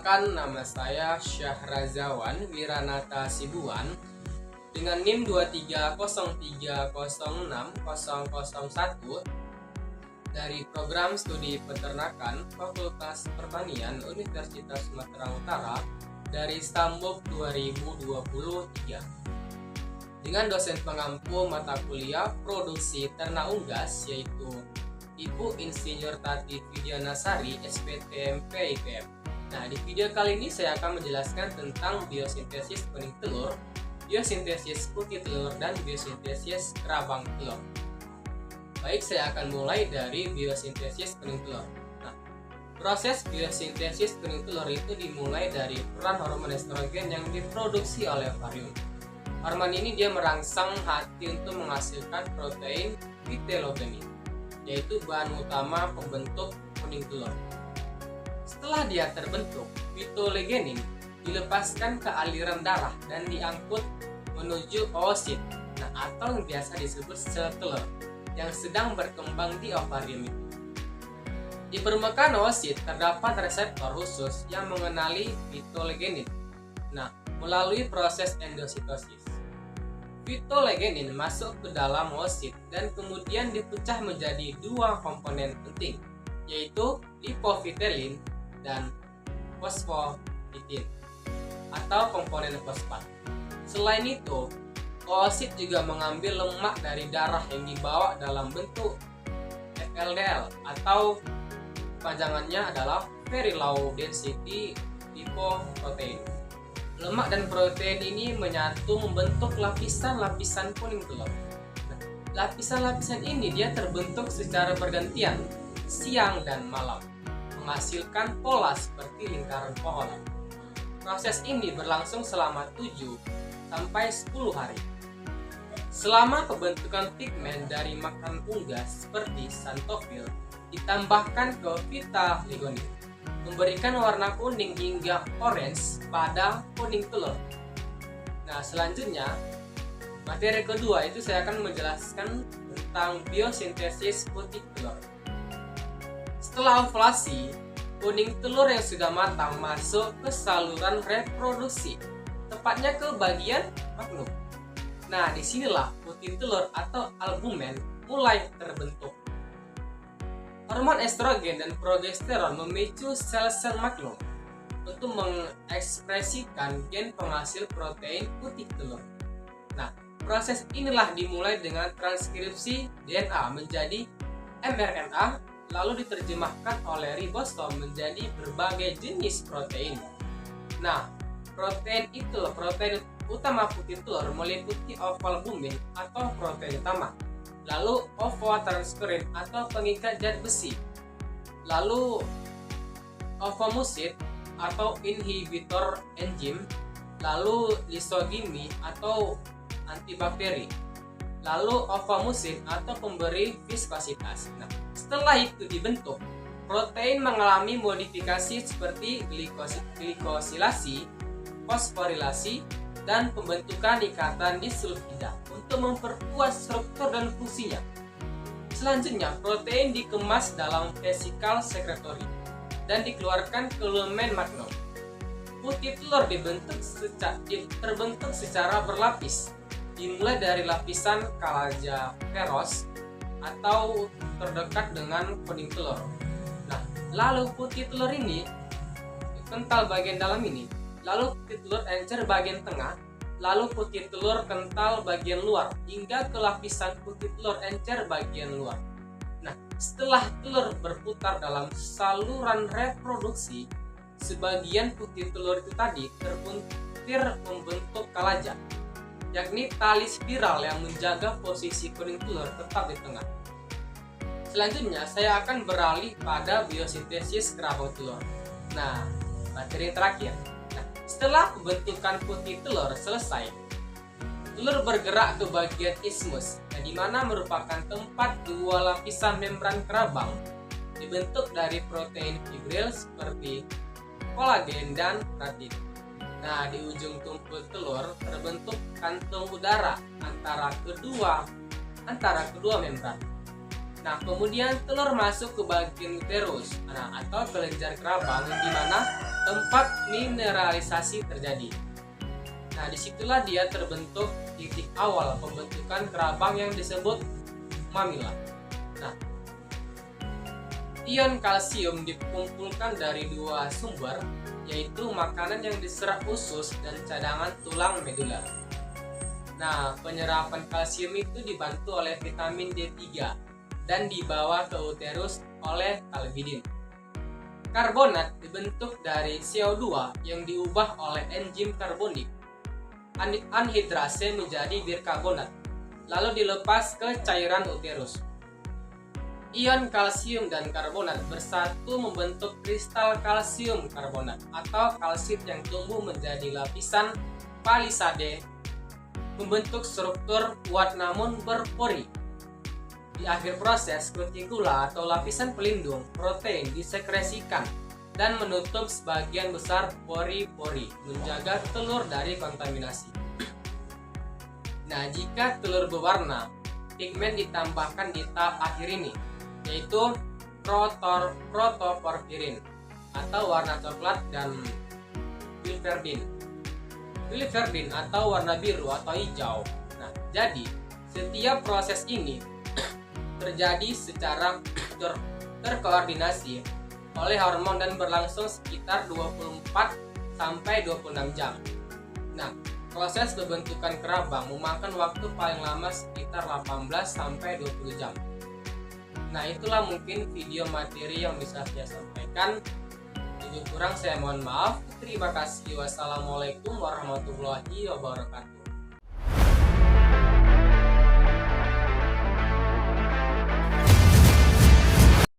Perkenalkan, nama saya Syahrazawan Wiranata Sibuan dengan NIM 230306001 dari Program Studi Peternakan Fakultas Pertanian Universitas Sumatera Utara dari Stambuk 2023 dengan dosen pengampu mata kuliah Produksi Ternak Unggas yaitu Ibu Insinyur Tati Widianasari SPTMP IPM. Nah, di video kali ini saya akan menjelaskan tentang biosintesis benih telur, biosintesis putih telur, dan biosintesis kerabang telur. Baik, saya akan mulai dari biosintesis benih telur. Nah, proses biosintesis benih telur itu dimulai dari peran hormon estrogen yang diproduksi oleh ovarium. Hormon ini dia merangsang hati untuk menghasilkan protein vitellogenin, yaitu bahan utama pembentuk kuning telur. Setelah dia terbentuk, vitellogenin dilepaskan ke aliran darah dan diangkut menuju oosit, atau yang biasa disebut sel telur yang sedang berkembang di ovarium itu. Di permukaan oosit terdapat reseptor khusus yang mengenali vitellogenin. Melalui proses endositosis, vitellogenin masuk ke dalam oosit dan kemudian dipecah menjadi dua komponen penting, yaitu lipovitelin dan fosfolipid atau komponen fosfat. Selain itu, oosit juga mengambil lemak dari darah yang dibawa dalam bentuk VLDL atau panjangannya adalah very low density lipoprotein. Lemak dan protein ini menyatu membentuk lapisan-lapisan kuning telur. Lapisan-lapisan ini dia terbentuk secara bergantian siang dan malam, menghasilkan pola seperti lingkaran pohon. Proses ini berlangsung selama 7 sampai 10 hari. Selama pembentukan pigmen dari makanan unggas seperti xanthofil ditambahkan ke vitellogenin, memberikan warna kuning hingga orange pada kuning telur. Selanjutnya, materi kedua itu saya akan menjelaskan tentang biosintesis putih telur. Setelah ovulasi, kuning telur yang sudah matang masuk ke saluran reproduksi, tepatnya ke bagian magnum. Disinilah putih telur atau albumen mulai terbentuk. Hormon estrogen dan progesteron memicu sel-sel magnum untuk mengekspresikan gen penghasil protein putih telur. Proses inilah dimulai dengan transkripsi DNA menjadi mRNA, lalu diterjemahkan oleh ribosom menjadi berbagai jenis protein. Protein utama putih telur meliputi ovalbumin atau protein utama, lalu ovotransferin atau pengikat zat besi, lalu ovomucin atau inhibitor enzim, lalu lisogimi atau antibakteri, lalu ovomucin atau pemberi viskositas. Setelah itu dibentuk, protein mengalami modifikasi seperti glikosilasi, fosforilasi, dan pembentukan ikatan disulfida untuk memperkuat struktur dan fungsinya. Selanjutnya, protein dikemas dalam vesicle secretory dan dikeluarkan ke lumen magnum. Putih telur terbentuk secara berlapis, dimulai dari lapisan kalajaperos atau terdekat dengan kuning telur. Lalu putih telur ini kental bagian dalam ini, lalu putih telur encer bagian tengah, lalu putih telur kental bagian luar, hingga ke lapisan putih telur encer bagian luar. Setelah telur berputar dalam saluran reproduksi, sebagian putih telur itu tadi terbuntir membentuk kalaja, yakni tali spiral yang menjaga posisi kuning telur tetap di tengah. Selanjutnya, saya akan beralih pada biosintesis kerabang telur. Materi terakhir. Setelah pembentukan putih telur selesai, telur bergerak ke bagian isthmus, di mana merupakan tempat dua lapisan membran kerabang dibentuk dari protein fibril seperti kolagen dan keratin. Di ujung tumpul telur terbentuk kantung udara antara kedua membran. Nah, kemudian telur masuk ke bagian uterus, atau kelenjar kerabang, di mana tempat mineralisasi terjadi. Nah, disitulah dia terbentuk titik awal pembentukan kerabang yang disebut mamila. Nah, ion kalsium dikumpulkan dari dua sumber, yaitu makanan yang diserap usus dan cadangan tulang medula. Nah, penyerapan kalsium itu dibantu oleh vitamin D3 dan dibawa ke uterus oleh talbidin. Karbonat dibentuk dari CO2 yang diubah oleh enzim karbonik anhidrase menjadi bikarbonat, lalu dilepas ke cairan uterus. Ion kalsium dan karbonat bersatu membentuk kristal kalsium karbonat atau kalsit yang tumbuh menjadi lapisan palisade, membentuk struktur kuat namun berpori. Di akhir proses, kutikula atau lapisan pelindung protein disekresikan dan menutup sebagian besar pori-pori, menjaga telur dari kontaminasi. Nah, jika telur berwarna, pigmen ditambahkan di tahap akhir ini, yaitu protoporfirin atau warna coklat dan biliverdin atau warna biru atau hijau. Nah, jadi setiap proses ini terjadi secara terkoordinasi oleh hormon dan berlangsung sekitar 24 sampai 26 jam. Nah, proses pembentukan kerabang memakan waktu paling lama sekitar 18 sampai 20 jam. Nah, itulah mungkin video materi yang bisa saya sampaikan. Jika kurang saya mohon maaf. Terima kasih. Wassalamualaikum warahmatullahi wabarakatuh.